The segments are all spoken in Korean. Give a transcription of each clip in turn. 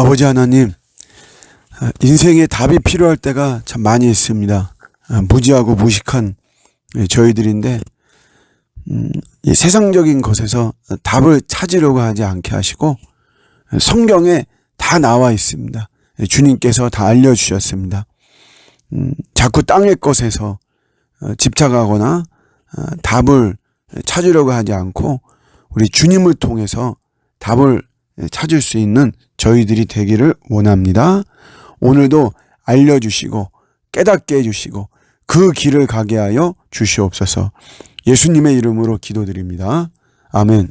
아버지 하나님, 인생에 답이 필요할 때가 참 많이 있습니다. 무지하고 무식한 저희들인데 이 세상적인 것에서 답을 찾으려고 하지 않게 하시고 성경에 다 나와 있습니다. 주님께서 다 알려주셨습니다. 자꾸 땅의 것에서 집착하거나 답을 찾으려고 하지 않고 우리 주님을 통해서 답을 찾을 수 있는 저희들이 되기를 원합니다. 오늘도 알려주시고 깨닫게 해주시고 그 길을 가게 하여 주시옵소서. 예수님의 이름으로 기도드립니다. 아멘.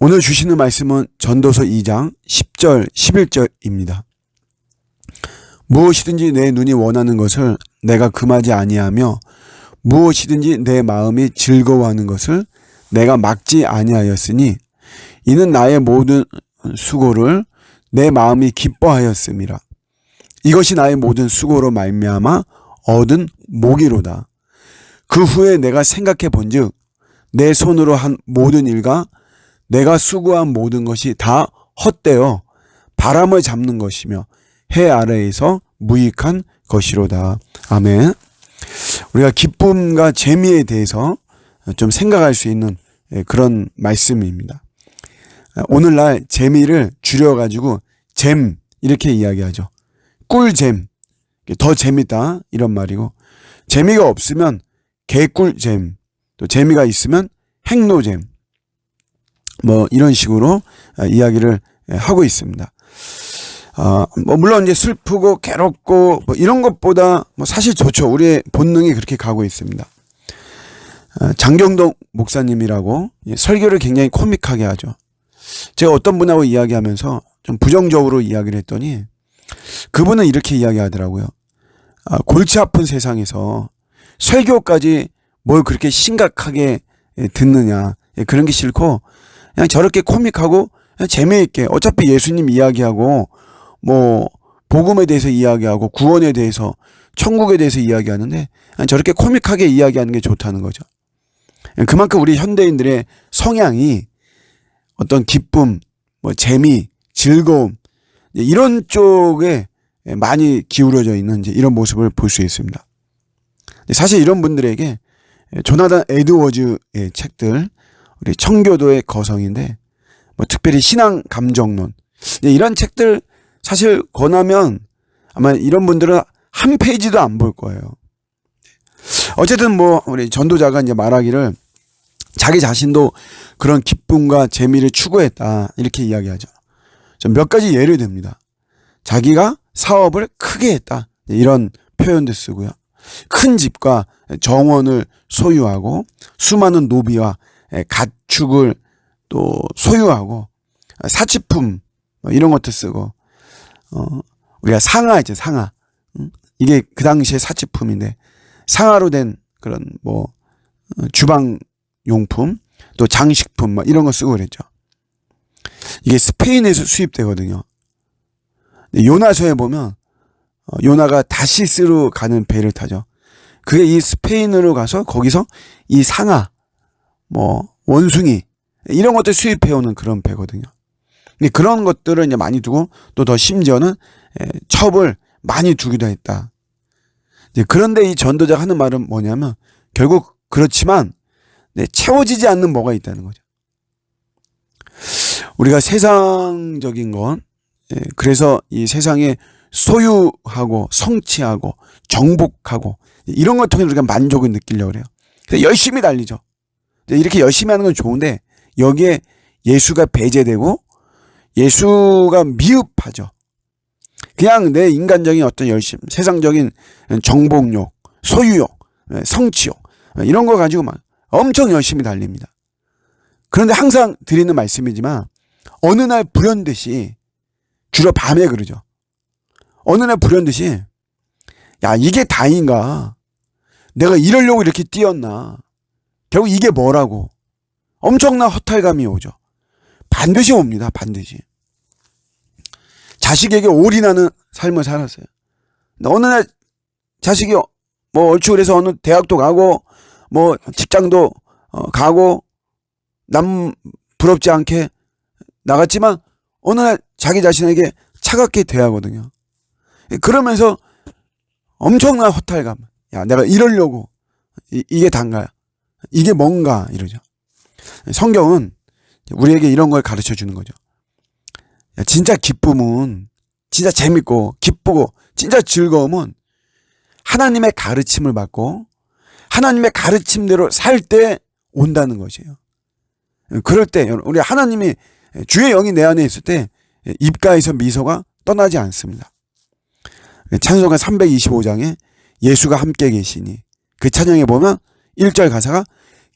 오늘 주시는 말씀은 전도서 2장 10절 11절입니다. 무엇이든지 내 눈이 원하는 것을 내가 금하지 아니하며 무엇이든지 내 마음이 즐거워하는 것을 내가 막지 아니하였으니 이는 나의 모든 수고를 내 마음이 기뻐하였음이라. 이것이 나의 모든 수고로 말미암아 얻은 목이로다. 그 후에 내가 생각해 본즉 내 손으로 한 모든 일과 내가 수고한 모든 것이 다 헛되어 바람을 잡는 것이며 해 아래에서 무익한 것이로다. 아멘. 우리가 기쁨과 재미에 대해서 좀 생각할 수 있는 그런 말씀입니다. 오늘날 재미를 줄여가지고 잼 이렇게 이야기하죠. 꿀잼, 더 재밌다 이런 말이고, 재미가 없으면 개꿀잼, 또 재미가 있으면 핵노잼, 뭐 이런 식으로 이야기를 하고 있습니다. 뭐 물론 이제 슬프고 괴롭고 뭐 이런 것보다 뭐 사실 좋죠. 우리의 본능이 그렇게 가고 있습니다. 장경덕 목사님이라고 설교를 굉장히 코믹하게 하죠. 제가 어떤 분하고 이야기하면서 좀 부정적으로 이야기를 했더니 그분은 이렇게 이야기하더라고요. 골치 아픈 세상에서 설교까지 뭘 그렇게 심각하게 듣느냐, 그런 게 싫고 그냥 저렇게 코믹하고 그냥 재미있게, 어차피 예수님 이야기하고 뭐 복음에 대해서 이야기하고 구원에 대해서 천국에 대해서 이야기하는데 그냥 저렇게 코믹하게 이야기하는 게 좋다는 거죠. 그만큼 우리 현대인들의 성향이 어떤 기쁨, 뭐 재미, 즐거움 이런 쪽에 많이 기울어져 있는 이제 이런 모습을 볼 수 있습니다. 사실 이런 분들에게 조나단 에드워즈의 책들, 우리 청교도의 거성인데 뭐 특별히 신앙 감정론 이런 책들 사실 권하면 아마 이런 분들은 한 페이지도 안 볼 거예요. 어쨌든 뭐 우리 전도자가 이제 말하기를 자기 자신도 그런 기쁨과 재미를 추구했다 이렇게 이야기하죠. 몇 가지 예를 듭니다. 자기가 사업을 크게 했다 이런 표현도 쓰고요. 큰 집과 정원을 소유하고 수많은 노비와 가축을 또 소유하고 사치품 이런 것도 쓰고, 우리가 상아 있죠, 상아. 이게 그 당시에 사치품인데 상아로 된 그런 뭐 주방 용품 또 장식품 막 이런 거 쓰고 그랬죠. 이게 스페인에서 수입되거든요. 요나서에 보면 요나가 다시스로 가는 배를 타죠. 그게 이 스페인으로 가서 거기서 이 상아, 뭐 원숭이 이런 것들 수입해오는 그런 배거든요. 근데 그런 것들을 이제 많이 두고 또 더 심지어는 첩을 많이 두기도 했다. 그런데 이 전도자가 하는 말은 뭐냐면 결국 그렇지만 채워지지 않는 뭐가 있다는 거죠. 우리가 세상적인 건 그래서 이 세상에 소유하고 성취하고 정복하고 이런 걸 통해 우리가 만족을 느끼려고 그래요. 그래서 열심히 달리죠. 이렇게 열심히 하는 건 좋은데 여기에 예수가 배제되고 예수가 미흡하죠. 그냥 내 인간적인 어떤 열심, 세상적인 정복욕, 소유욕, 성취욕 이런 거 가지고 막 엄청 열심히 달립니다. 그런데 항상 드리는 말씀이지만 어느 날 불현듯이, 주로 밤에 그러죠. 어느 날 불현듯이 야 이게 다인가? 내가 이러려고 이렇게 뛰었나? 결국 이게 뭐라고? 엄청난 허탈감이 오죠. 반드시 옵니다. 반드시. 자식에게 올인하는 삶을 살았어요. 어느 날 자식이 뭐 얼추 그래서 어느 대학도 가고 뭐 직장도 가고 남 부럽지 않게 나갔지만 어느 날 자기 자신에게 차갑게 대하거든요. 그러면서 엄청난 허탈감. 야, 내가 이러려고 이게 단가야. 이게 뭔가 이러죠. 성경은 우리에게 이런 걸 가르쳐 주는 거죠. 야, 진짜 기쁨은, 진짜 재밌고 기쁘고 진짜 즐거움은 하나님의 가르침을 받고 하나님의 가르침대로 살 때 온다는 것이에요. 그럴 때 우리 하나님이 주의 영이 내 안에 있을 때 입가에서 미소가 떠나지 않습니다. 찬송가 325장에 예수가 함께 계시니, 그 찬양에 보면 1절 가사가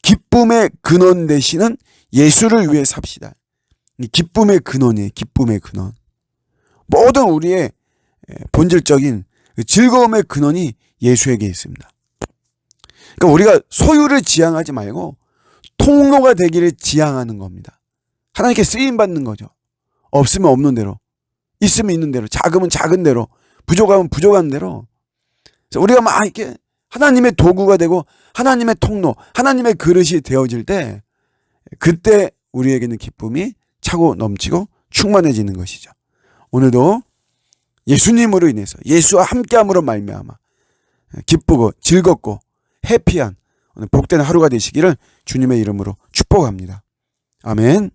기쁨의 근원 되시는 예수를 위해 삽시다. 기쁨의 근원이에요. 기쁨의 근원. 모든 우리의 본질적인 즐거움의 근원이 예수에게 있습니다. 그러니까 우리가 소유를 지향하지 말고 통로가 되기를 지향하는 겁니다. 하나님께 쓰임받는 거죠. 없으면 없는 대로, 있으면 있는 대로, 작으면 작은 대로, 부족하면 부족한 대로. 그래서 우리가 막 이렇게 하나님의 도구가 되고 하나님의 통로, 하나님의 그릇이 되어질 때, 그때 우리에게는 기쁨이 차고 넘치고 충만해지는 것이죠. 오늘도 예수님으로 인해서, 예수와 함께함으로 말미암아 기쁘고 즐겁고 해피한 복된 하루가 되시기를 주님의 이름으로 축복합니다. 아멘.